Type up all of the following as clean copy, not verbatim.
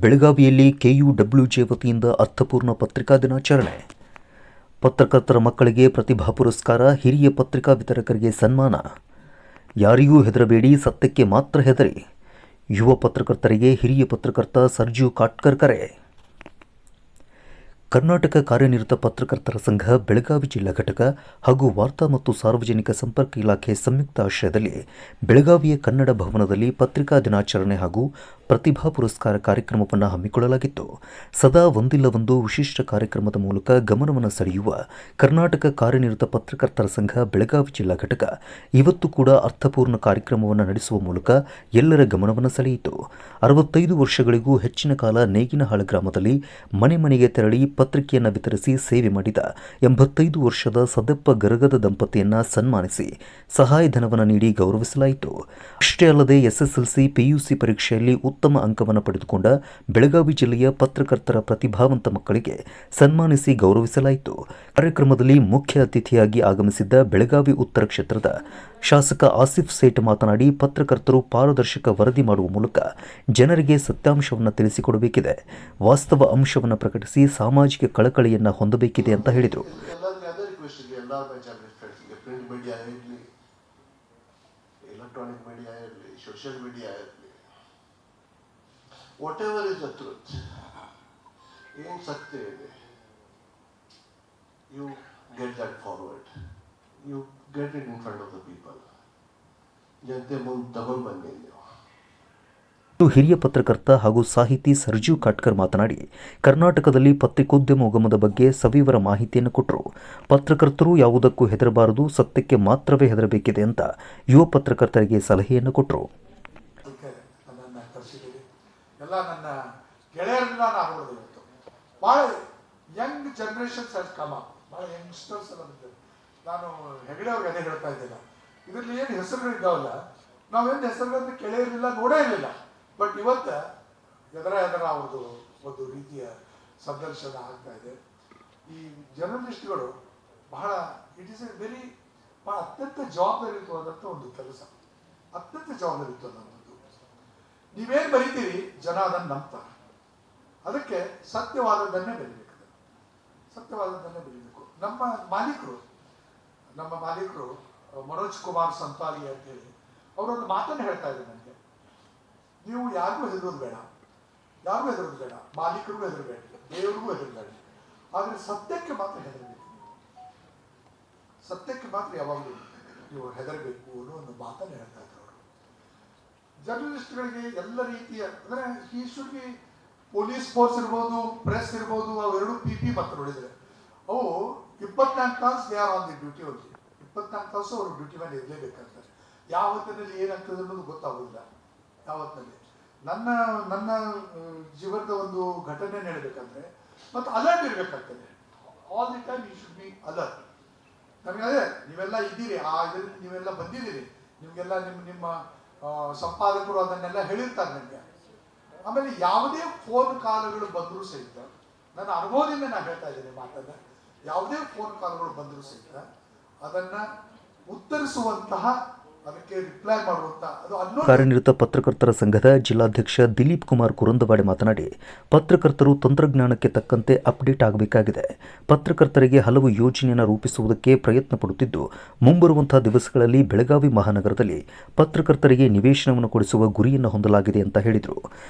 ಬೆಳಗಾವಿಯಲ್ಲಿ ಕೆಯುಡಬ್ಲ್ಯೂಜೆ ವತಿಯಿಂದ ಅರ್ಥಪೂರ್ಣ ಪತ್ರಿಕಾ ದಿನಾಚರಣೆ. ಪತ್ರಕರ್ತರ ಮಕ್ಕಳಿಗೆ ಪ್ರತಿಭಾ ಪುರಸ್ಕಾರ, ಹಿರಿಯ ಪತ್ರಿಕಾ ವಿತರಕರಿಗೆ ಸನ್ಮಾನ. ಯಾರಿಗೂ ಹೆದರಬೇಡಿ, ಸತ್ಯಕ್ಕೆ ಮಾತ್ರ ಹೆದರಿ. ಯುವ ಪತ್ರಕರ್ತರಿಗೆ ಹಿರಿಯ ಪತ್ರಕರ್ತ ಸರ್ಜು ಕಾಟ್ಕರ್ ಕರೆ. ಕರ್ನಾಟಕ ಕಾರ್ಯನಿರತ ಪತ್ರಕರ್ತರ ಸಂಘ ಬೆಳಗಾವಿ ಜಿಲ್ಲಾ ಘಟಕ ಹಾಗೂ ವಾರ್ತಾ ಮತ್ತು ಸಾರ್ವಜನಿಕ ಸಂಪರ್ಕ ಇಲಾಖೆ ಸಂಯುಕ್ತ ಆಶ್ರಯದಲ್ಲಿ ಬೆಳಗಾವಿಯ ಕನ್ನಡ ಭವನದಲ್ಲಿ ಪತ್ರಿಕಾ ದಿನಾಚರಣೆ ಹಾಗೂ ಪ್ರತಿಭಾ ಪುರಸ್ಕಾರ ಕಾರ್ಯಕ್ರಮವನ್ನು ಹಮ್ಮಿಕೊಳ್ಳಲಾಗಿತ್ತು. ಸದಾ ಒಂದಿಲ್ಲ ಒಂದು ವಿಶಿಷ್ಟ ಕಾರ್ಯಕ್ರಮದ ಮೂಲಕ ಗಮನವನ್ನು ಸೆಳೆಯುವ ಕರ್ನಾಟಕ ಕಾರ್ಯನಿರತ ಪತ್ರಕರ್ತರ ಸಂಘ ಬೆಳಗಾವಿ ಜಿಲ್ಲಾ ಘಟಕ ಇವತ್ತು ಕೂಡ ಅರ್ಥಪೂರ್ಣ ಕಾರ್ಯಕ್ರಮವನ್ನು ನಡೆಸುವ ಮೂಲಕ ಎಲ್ಲರ ಗಮನವನ್ನು ಸೆಳೆಯಿತು. 65 ವರ್ಷಗಳಿಗೂ ಹೆಚ್ಚಿನ ಕಾಲ ನೇಗಿನಹಾಳ ಗ್ರಾಮದಲ್ಲಿ ಮನೆ ಮನೆಗೆ ತೆರಳಿ ಪತ್ರಿಕೆಯನ್ನು ವಿತರಿಸಿ ಸೇವೆ ಮಾಡಿದ 85 ವರ್ಷದ ಸದಪ್ಪ ಗರಗದ ದಂಪತಿಯನ್ನು ಸನ್ಮಾನಿಸಿ ಸಹಾಯಧನವನ್ನು ನೀಡಿ ಗೌರವಿಸಲಾಯಿತು. ಅಷ್ಟೇ ಅಲ್ಲದೆ ಎಸ್ಎಸ್ಎಲ್ಸಿ, ಪಿಯುಸಿ ಪರೀಕ್ಷೆಯಲ್ಲಿ ಉತ್ತಮ ಅಂಕವನ್ನು ಪಡೆದುಕೊಂಡ ಬೆಳಗಾವಿ ಜಿಲ್ಲೆಯ ಪತ್ರಕರ್ತರ ಪ್ರತಿಭಾವಂತ ಮಕ್ಕಳಿಗೆ ಸನ್ಮಾನಿಸಿ ಗೌರವಿಸಲಾಯಿತು. ಕಾರ್ಯಕ್ರಮದಲ್ಲಿ ಮುಖ್ಯ ಅತಿಥಿಯಾಗಿ ಆಗಮಿಸಿದ್ದ ಬೆಳಗಾವಿ ಉತ್ತರ ಕ್ಷೇತ್ರದ ಶಾಸಕ ಆಸಿಫ್ ಸೇಠ್ ಮಾತನಾಡಿ, ಪತ್ರಕರ್ತರು ಪಾರದರ್ಶಕ ವರದಿ ಮಾಡುವ ಮೂಲಕ ಜನರಿಗೆ ಸತ್ಯಾಂಶವನ್ನು ತಿಳಿಸಿಕೊಡಬೇಕಿದೆ, ವಾಸ್ತವ ಅಂಶವನ್ನು ಪ್ರಕಟಿಸಿ ಸಾಮಾಜಿಕ ಕಳಕಳಿಯನ್ನು ಹೊಂದಬೇಕಿದೆ ಅಂತ ಹೇಳಿದರು. Whatever is the truth, ಏನು ಸತ್ಯ ಇದೆ, you get that forward, you get it in front of the people. ಜನತೆ ಮುಂದೆ ತಗೊಂಡು ಬನ್ನಿ ನೀವು. ಹಿರಿಯ ಪತ್ರಕರ್ತ ಹಾಗೂ ಸಾಹಿತಿ ಸರ್ಜು ಕಾಟ್ಕರ್ ಮಾತನಾಡಿ, ಕರ್ನಾಟಕದಲ್ಲಿ ಪತ್ರಿಕೋದ್ಯಮ ಉಗಮದ ಬಗ್ಗೆ ಸವಿವರ ಮಾಹಿತಿಯನ್ನು ಕೊಟ್ಟರು. ಪತ್ರಕರ್ತರು ಯಾವುದಕ್ಕೂ ಹೆದರಬಾರದು, ಸತ್ಯಕ್ಕೆ ಮಾತ್ರವೇ ಹೆದರಬೇಕಿದೆ ಅಂತ ಯುವ ಪತ್ರಕರ್ತರಿಗೆ ಸಲಹೆಯನ್ನು ಕೊಟ್ಟರು. ಎಲ್ಲ ನನ್ನ ಗೆಳೆಯರನ್ನ ನಾನು ನೋಡಿದೆ. ಭಾಳ Young generations has come up, ಭಾಳ ಯಂಗ್ಸ್ಟರ್ಸ್ ಎಲ್ಲ ಬಂದಿದ್ದಾರೆ. ನಾನು ಹೆಗಡೆ ಅವ್ರಿಗೆ ಅದೇ ಹೇಳ್ತಾ ಇದ್ದಿಲ್ಲ, ಇದರಲ್ಲಿ ಏನು ಹೆಸರುಗಳಿದ್ದಾವಲ್ಲ, ನಾವೇನು ಹೆಸರುಗಳನ್ನು ಕೇಳಿರಲಿಲ್ಲ, ನೋಡೇ ಇರಲಿಲ್ಲ. ಬಟ್ ಇವತ್ತು ಎದರ ಅವ್ರದ್ದು ಒಂದು ರೀತಿಯ ಸಂದರ್ಶನ ಆಗ್ತಾ ಇದೆ. ಈ ಜರ್ನಲಿಸ್ಟ್ಗಳು ಬಹಳ ಇಟ್ ಈಸ್ ಎ ವೆರಿ ಭಾಳ ಅತ್ಯಂತ ಜವಾಬ್ದಾರಿಯುತವಾದಂಥ ಒಂದು ಕೆಲಸ, ಅತ್ಯಂತ ಜವಾಬ್ದಾರಿಯುತವಾದಂಥದ್ದು. ನೀವೇನು ಬರೀತೀರಿ ಜನ ಅದನ್ನು ನಂಬ್ತಾರೆ. ಅದಕ್ಕೆ ಸತ್ಯವಾದದ್ದನ್ನೇ ಬರೀಬೇಕು, ಸತ್ಯವಾದದ್ದನ್ನೇ ಬರೀಬೇಕು. ನಮ್ಮ ಮಾಲೀಕರು ಮನೋಜ್ ಕುಮಾರ್ ಸಂತಾಲಿ ಅಂತ ಹೇಳಿ ಅವರೊಂದು ಮಾತನ್ನು ಹೇಳ್ತಾ ಇದ್ದಾರೆ ನನಗೆ, ನೀವು ಯಾರಿಗೂ ಹೆದರೋದು ಬೇಡ, ಮಾಲೀಕರಿಗೂ ಹೆದರಬೇಡಿ, ದೇವರಿಗೂ ಹೆದರಬೇಡಿ, ಆದರೆ ಸತ್ಯಕ್ಕೆ ಮಾತ್ರ ಹೆದರಬೇಕು, ಸತ್ಯಕ್ಕೆ ಮಾತ್ರ ಯಾವಾಗಲೂ ನೀವು ಹೆದರಬೇಕು ಅನ್ನೋ ಒಂದು ಮಾತನ್ನು ಹೇಳ್ತಾ ಇದ್ದಾರೆ ಅವರು. ಜರ್ನಲಿಸ್ಟ್ಗಳಿಗೆ ಎಲ್ಲ ರೀತಿಯ ಅಂದರೆ ಈ ಶುಡ್ ಬಿ ಪೊಲೀಸ್ ಫೋರ್ಸ್ ಇರ್ಬೋದು, ಪ್ರೆಸ್ ಇರ್ಬೋದು, ಅವೆರಡು ಪಿ ಮತ್ತೆ ನೋಡಿದರೆ ಅವು 24 ತಾಸು they are on the duty. ಅವ್ರಿಗೆ 24 ತಾಸು ಅವರು ಡ್ಯೂಟಿ ಮೇಲೆ ಇರಲೇಬೇಕಾಗ್ತದೆ. ಯಾವ ಹೊತ್ತಿನಲ್ಲಿ ಏನಾಗ್ತದೆ ಅನ್ನೋದು ಗೊತ್ತಾಗೋದಿಲ್ಲ. ಯಾವತ್ತಿನಲ್ಲಿ ನನ್ನ ಜೀವನದ ಒಂದು ಘಟನೆ ಹೇಳಬೇಕಂದ್ರೆ ಮತ್ತು ಅಲರ್ಟ್ ಇರಬೇಕಾಗ್ತದೆ. All the time you should be alert. ನಮಗೆ ಅದೇ ನೀವೆಲ್ಲ ಇದ್ದೀರಿ, ಇದರಿಂದ ನೀವೆಲ್ಲ ಬಂದಿದ್ದೀರಿ, ನಿಮಗೆಲ್ಲ ನಿಮ್ಮ ಸಂಪಾದಕರು ಅದನ್ನೆಲ್ಲ ಹೇಳಿರ್ತಾರೆ ನನಗೆ. ಆಮೇಲೆ ಯಾವುದೇ ಫೋನ್ ಕಾಲ್ಗಳು ಬಂದರೂ ಸಹಿತ, ನನ್ನ ಅನುಭವದಿಂದ ನಾನು ಹೇಳ್ತಾ ಇದ್ದೀನಿ ಮಾತನ್ನ, ಯಾವುದೇ ಫೋನ್ ಕಾಲ್ಗಳು ಬಂದರೂ ಸಹಿತ ಅದನ್ನು ಉತ್ತರಿಸುವಂತಹ, ಅದಕ್ಕೆ ರಿಪ್ಲೈ ಮಾಡುವಂತಹ ಕಾರ್ಯನಿರತ ಪತ್ರಕರ್ತರ ಸಂಘದ ಜಿಲ್ಲಾಧ್ಯಕ್ಷ ದಿಲೀಪ್ ಕುಮಾರ್ ಕುರುಂದವಾಡೆ ಮಾತನಾಡಿ, ಪತ್ರಕರ್ತರು ತಂತ್ರಜ್ಞಾನಕ್ಕೆ ತಕ್ಕಂತೆ ಅಪ್ಡೇಟ್ ಆಗಬೇಕಾಗಿದೆ. ಪತ್ರಕರ್ತರಿಗೆ ಹಲವು ಯೋಜನೆಯನ್ನು ರೂಪಿಸುವುದಕ್ಕೆ ಪ್ರಯತ್ನ ಪಡುತ್ತಿದ್ದು, ಮುಂಬರುವಂತಹ ದಿವಸಗಳಲ್ಲಿ ಬೆಳಗಾವಿ ಮಹಾನಗರದಲ್ಲಿ ಪತ್ರಕರ್ತರಿಗೆ ನಿವೇಶನವನ್ನು ಕೊಡಿಸುವ ಗುರಿಯನ್ನು ಹೊಂದಲಾಗಿದೆ ಅಂತ ಹೇಳಿದರು.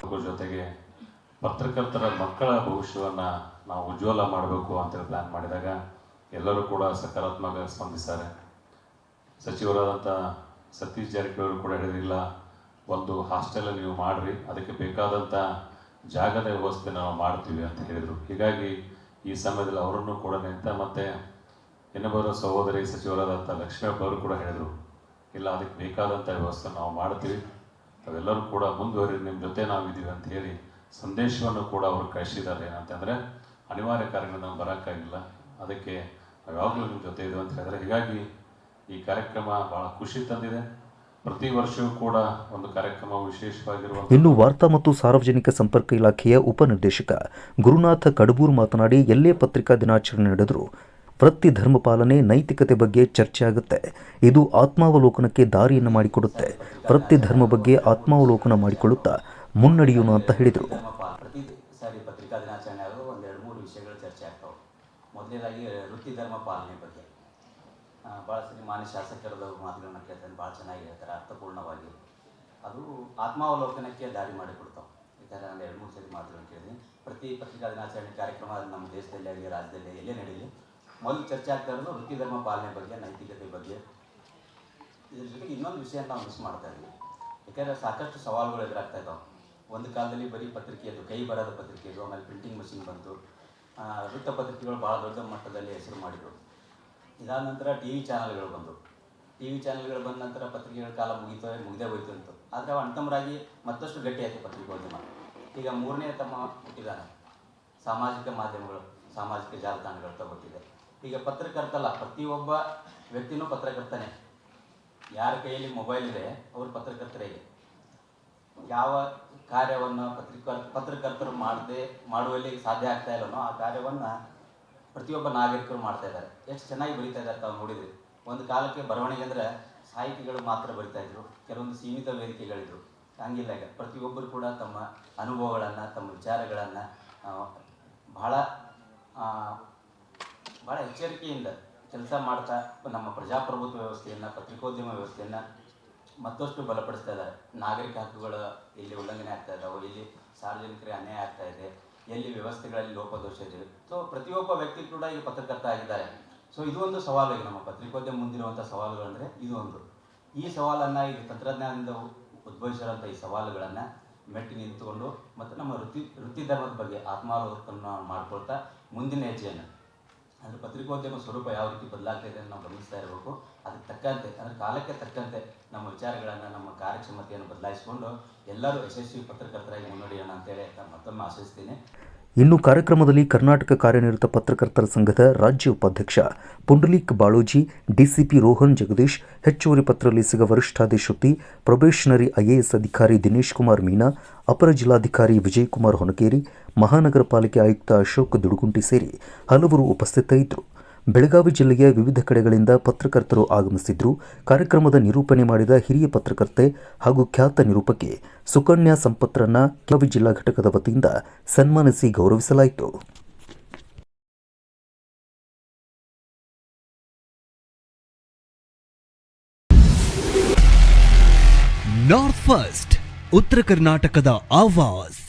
ಜೊತೆಗೆ ಪತ್ರಕರ್ತರ ಮಕ್ಕಳ ಭವಿಷ್ಯವನ್ನು ನಾವು ಉಜ್ವಲ ಮಾಡಬೇಕು ಅಂತ ಪ್ಲಾನ್ ಮಾಡಿದಾಗ ಎಲ್ಲರೂ ಕೂಡ ಸಕಾರಾತ್ಮಕ ಸ್ಪಂದಿಸ್ತಾರೆ. ಸಚಿವರಾದಂಥ ಸತೀಶ್ ಜಾರಕಿಹೊಳಿ ಕೂಡ ಹೇಳಿರಲಿಲ್ಲ, ಒಂದು ಹಾಸ್ಟೆಲ್ ನೀವು ಮಾಡಿರಿ, ಅದಕ್ಕೆ ಬೇಕಾದಂಥ ಜಾಗದ ವ್ಯವಸ್ಥೆ ನಾವು ಮಾಡ್ತೀವಿ ಅಂತ ಹೇಳಿದರು. ಹೀಗಾಗಿ ಈ ಸಮಯದಲ್ಲಿ ಅವರನ್ನು ಕೂಡ ನಿಂತ, ಮತ್ತು ಇನ್ನೊಬ್ಬರು ಸಹೋದರಿ ಸಚಿವರಾದಂಥ ಲಕ್ಷ್ಮೀ ಅವರು ಕೂಡ ಹೇಳಿದರು, ಇಲ್ಲ ಅದಕ್ಕೆ ಬೇಕಾದಂಥ ವ್ಯವಸ್ಥೆ ನಾವು ಮಾಡ್ತೀವಿ, ಅವೆಲ್ಲರೂ ಕೂಡ ಮುಂದುವರಿ, ನಿಮ್ಮ ಜೊತೆ ನಾವಿದ್ದೀವಿ ಅಂತ ಹೇಳಿ ಸಂದೇಶವನ್ನು ಕೂಡ ಅವರು ಕಳಿಸಿದ್ದಾರೆ. ಏನಂತಂದರೆ ಅನಿವಾರ್ಯ ಕಾರಣದಿಂದ ನಾವು ಬರೋಕ್ಕಾಗಿಲ್ಲ, ಅದಕ್ಕೆ ಯಾವಾಗಲೂ ನಿಮ್ಮ ಜೊತೆ ಇದ್ದೀವಿ ಅಂತ ಹೇಳಿದರೆ. ಹೀಗಾಗಿ ಈ ಕಾರ್ಯಕ್ರಮ ಬಹಳ ಖುಷಿ ತಂದಿದೆ. ಪ್ರತಿ ವರ್ಷವೂ ಕೂಡ ಒಂದು ಕಾರ್ಯಕ್ರಮ ವಿಶೇಷವಾಗಿರುವ. ಇನ್ನು ವಾರ್ತಾ ಮತ್ತು ಸಾರ್ವಜನಿಕ ಸಂಪರ್ಕ ಇಲಾಖೆಯ ಉಪನಿರ್ದೇಶಕ ಗುರುನಾಥ ಕಡಬೂರ್ ಮಾತನಾಡಿ, ಎಲ್ಲೇ ಪತ್ರಿಕಾ ದಿನಾಚರಣೆ ನಡೆದರೂ ವೃತ್ತಿ ಧರ್ಮ ಪಾಲನೆ, ನೈತಿಕತೆ ಬಗ್ಗೆ ಚರ್ಚೆ ಆಗುತ್ತೆ. ಇದು ಆತ್ಮಾವಲೋಕನಕ್ಕೆ ದಾರಿಯನ್ನು ಮಾಡಿಕೊಡುತ್ತೆ. ವೃತ್ತಿ ಧರ್ಮ ಬಗ್ಗೆ ಆತ್ಮಾವಲೋಕನ ಮಾಡಿಕೊಳ್ಳುತ್ತಾ ಮುನ್ನಡೆಯೋಣ ಅಂತ ಹೇಳಿದರು. ಪ್ರತಿ ಸಾರಿ ಪತ್ರಿಕಾ ದಿನಾಚರಣೆ ಆದರೂ ಒಂದು 2-3 ವಿಷಯಗಳು ಚರ್ಚೆ ಆಗ್ತಾವೆ. ಮೊದಲನೇದಾಗಿ ವೃತ್ತಿ ಧರ್ಮ ಪಾಲನೆ ಬಗ್ಗೆ ಭಾಳ ಸರಿ ಮಾನ್ಯ ಶಾಸಕರದ ಮಾತುಗಳನ್ನ ಕೇಳ್ತಾನೆ, ಭಾಳ ಚೆನ್ನಾಗಿ ಹೇಳ್ತಾರೆ, ಅರ್ಥಪೂರ್ಣವಾಗಿ. ಅದು ಆತ್ಮಾವಲೋಕನಕ್ಕೆ ದಾರಿ ಮಾಡಿಕೊಡ್ತಾವೆ. ಈ ಥರ ನಾನು 2-3 ಸರಿ ಮಾತುಗಳನ್ನು ಕೇಳಿದ್ದೀನಿ. ಪ್ರತಿ ಪತ್ರಿಕಾ ದಿನಾಚರಣೆ ಕಾರ್ಯಕ್ರಮ ನಮ್ಮ ದೇಶದಲ್ಲಿ ಆಗಲಿ ರಾಜ್ಯದಲ್ಲಿ ಎಲ್ಲೇ ನಡೀಲಿ ಮೊದಲು ಚರ್ಚೆ ಆಗ್ತಾ ಇರೋದು ವೃತ್ತಿ ಧರ್ಮ ಪಾಲನೆ ಬಗ್ಗೆ, ನೈತಿಕತೆ ಬಗ್ಗೆ. ಇದ್ರ ಜೊತೆಗೆ ಇನ್ನೊಂದು ವಿಷಯ ನಾವು ಮಿಸ್ ಮಾಡ್ತಾ ಇದ್ವಿ. ಯಾಕೆಂದರೆ ಸಾಕಷ್ಟು ಸವಾಲುಗಳು ಎದುರಾಗ್ತಾ ಇದ್ದಾವೆ. ಒಂದು ಕಾಲದಲ್ಲಿ ಬರೀ ಪತ್ರಿಕೆಯದು, ಕೈ ಬರದ ಪತ್ರಿಕೆಯದು, ಆಮೇಲೆ ಪ್ರಿಂಟಿಂಗ್ ಮಷಿನ್ ಬಂತು. ವೃತ್ತಪತ್ರಿಕೆಗಳು ಭಾಳ ದೊಡ್ಡ ಮಟ್ಟದಲ್ಲಿ ಹೆಸರು ಮಾಡಿದರು. ಇದಾದ ನಂತರ ಟಿ ವಿ ಚಾನಲ್ಗಳು ಬಂದು, ಟಿ ವಿ ಚಾನಲ್ಗಳು ಬಂದ ನಂತರ ಪತ್ರಿಕೆಗಳ ಕಾಲ ಮುಗಿದೇ ಹೋಯ್ತು ಅಂತ. ಆದರೆ ಅವು ಅಣ್ತಂಬರಾಗಿ ಮತ್ತಷ್ಟು ಗಟ್ಟಿಯಾಯಿತು ಪತ್ರಿಕೋದ್ಯಮ. ಈಗ 3ನೇ ತಮ್ಮ ಹುಟ್ಟಿದಾನೆ, ಸಾಮಾಜಿಕ ಮಾಧ್ಯಮಗಳು, ಸಾಮಾಜಿಕ ಜಾಲತಾಣಗಳು ತಗೊಟ್ಟಿದೆ. ಈಗ ಪತ್ರಕರ್ತಲ್ಲ, ಪ್ರತಿಯೊಬ್ಬ ವ್ಯಕ್ತಿನೂ ಪತ್ರಕರ್ತನೇ. ಯಾರ ಕೈಯಲ್ಲಿ ಮೊಬೈಲ್ ಇದೆ ಅವರು ಪತ್ರಕರ್ತರೇ. ಯಾವ ಕಾರ್ಯವನ್ನು ಪತ್ರಕರ್ತರು ಮಾಡುವಲ್ಲಿ ಸಾಧ್ಯ ಆಗ್ತಾ ಇಲ್ಲನೋ ಆ ಕಾರ್ಯವನ್ನು ಪ್ರತಿಯೊಬ್ಬ ನಾಗರಿಕರು ಮಾಡ್ತಾ ಇದ್ದಾರೆ. ಎಷ್ಟು ಚೆನ್ನಾಗಿ ಬರೀತಾ ಇದ್ದಾರೆ ತಾವು ನೋಡಿದ್ರಿ. ಒಂದು ಕಾಲಕ್ಕೆ ಬರವಣಿಗೆ ಅಂದರೆ ಸಾಹಿತಿಗಳು ಮಾತ್ರ ಬರಿತಾ ಇದ್ರು, ಕೆಲವೊಂದು ಸೀಮಿತ ವೇದಿಕೆಗಳಿದ್ರು. ಹಂಗಿಲ್ಲ, ಈಗ ಪ್ರತಿಯೊಬ್ಬರು ಕೂಡ ತಮ್ಮ ಅನುಭವಗಳನ್ನು, ತಮ್ಮ ವಿಚಾರಗಳನ್ನು ಭಾಳ ಎಚ್ಚರಿಕೆಯಿಂದ ಕೆಲಸ ಮಾಡ್ತಾ ನಮ್ಮ ಪ್ರಜಾಪ್ರಭುತ್ವ ವ್ಯವಸ್ಥೆಯನ್ನು, ಪತ್ರಿಕೋದ್ಯಮ ವ್ಯವಸ್ಥೆಯನ್ನು ಮತ್ತಷ್ಟು ಬಲಪಡಿಸ್ತಾ ಇದ್ದಾರೆ. ನಾಗರಿಕ ಹಕ್ಕುಗಳ ಎಲ್ಲಿ ಉಲ್ಲಂಘನೆ ಆಗ್ತಾ ಇದ್ದಾವೆ, ಎಲ್ಲಿ ಸಾರ್ವಜನಿಕರಿಗೆ ಅನ್ಯಾಯ ಆಗ್ತಾ ಇದೆ, ಎಲ್ಲಿ ವ್ಯವಸ್ಥೆಗಳಲ್ಲಿ ಲೋಪದೋಷ ಇದೆ. ಸೊ ಪ್ರತಿಯೊಬ್ಬ ವ್ಯಕ್ತಿ ಕೂಡ ಈಗ ಪತ್ರಕರ್ತ ಆಗಿದ್ದಾರೆ. ಸೊ ಇದು ಒಂದು ಸವಾಲು. ಈಗ ನಮ್ಮ ಪತ್ರಿಕೋದ್ಯಮ ಮುಂದಿರುವಂಥ ಸವಾಲುಗಳಂದರೆ ಇದು ಒಂದು. ಈ ಸವಾಲನ್ನು ಈಗ ತಂತ್ರಜ್ಞಾನದಿಂದ ಉದ್ಭವಿಸಿರುವಂಥ ಈ ಸವಾಲುಗಳನ್ನು ಮೆಟ್ಟಿ ನಿಂತುಕೊಂಡು ಮತ್ತು ನಮ್ಮ ವೃತ್ತಿ ಧರ್ಮದ ಬಗ್ಗೆ ಆತ್ಮಾವಲೋಕನ ಮಾಡ್ಕೊಳ್ತಾ ಮುಂದಿನ ಹೆಜ್ಜೆಯನ್ನು, ಅಂದರೆ ಪತ್ರಿಕೋದ್ಯಮ ಸ್ವರೂಪ ಯಾವ ರೀತಿ ಬದಲಾಗ್ತಾ ಇದೆ ನಾವು ಗಮನಿಸ್ತಾ ಇರಬೇಕು. ಅದಕ್ಕೆ ತಕ್ಕಂತೆ, ಅಂದರೆ ಕಾಲಕ್ಕೆ ತಕ್ಕಂತೆ ನಮ್ಮ ವಿಚಾರಗಳನ್ನು, ನಮ್ಮ ಕಾರ್ಯಕ್ಷಮತೆಯನ್ನು ಬದಲಾಯಿಸಿಕೊಂಡು ಎಲ್ಲರೂ ಯಶಸ್ವಿ ಪತ್ರಕರ್ತರಾಗಿ ಮುನ್ನಡೆಯೋಣ ಅಂತೇಳಿ ಮತ್ತೊಮ್ಮೆ ಆಶಿಸ್ತೀನಿ. ಇನ್ನು ಕಾರ್ಯಕ್ರಮದಲ್ಲಿ ಕರ್ನಾಟಕ ಕಾರ್ಯನಿರತ ಪತ್ರಕರ್ತರ ಸಂಘದ ರಾಜ್ಯ ಉಪಾಧ್ಯಕ್ಷ ಪುಂಡಲೀಕ್ ಬಾಳೋಜಿ, ಡಿಸಿಪಿ ರೋಹನ್ ಜಗದೀಶ್, ಹೆಚ್ಚುವರಿ ಪತ್ರಲೇಖಕ ವರಿಷ್ಠಾಧೀಶುತಿ ಪ್ರೊಬೇಷನರಿ ಐಎಎಸ್ ಅಧಿಕಾರಿ ದಿನೇಶ್ ಕುಮಾರ್ ಮೀನಾ, ಅಪರ ಜಿಲ್ಲಾಧಿಕಾರಿ ವಿಜಯಕುಮಾರ್ ಹೊನಕೇರಿ, ಮಹಾನಗರ ಪಾಲಿಕೆ ಆಯುಕ್ತ ಅಶೋಕ್ ದುಡುಗುಂಟಿ ಸೇರಿ ಹಲವರು ಉಪಸ್ಥಿತರಿದ್ದರು. ಬೆಳಗಾವಿ ಜಿಲ್ಲೆಯ ವಿವಿಧ ಕಡೆಗಳಿಂದ ಪತ್ರಕರ್ತರು ಆಗಮಿಸಿದ್ರು. ಕಾರ್ಯಕ್ರಮದ ನಿರೂಪಣೆ ಮಾಡಿದ ಹಿರಿಯ ಪತ್ರಕರ್ತೆ ಹಾಗೂ ಖ್ಯಾತ ನಿರೂಪಕಿ ಸುಕನ್ಯಾ ಸಂಪತ್ರನ್ನ ಬೆಳಗಾವಿ ಜಿಲ್ಲಾ ಘಟಕದ ವತಿಯಿಂದ ಸನ್ಮಾನಿಸಿ ಗೌರವಿಸಲಾಯಿತು. ನಾರ್ತ್ ಫಸ್ಟ್, ಉತ್ತರ ಕರ್ನಾಟಕದ ಆವಾಜ್.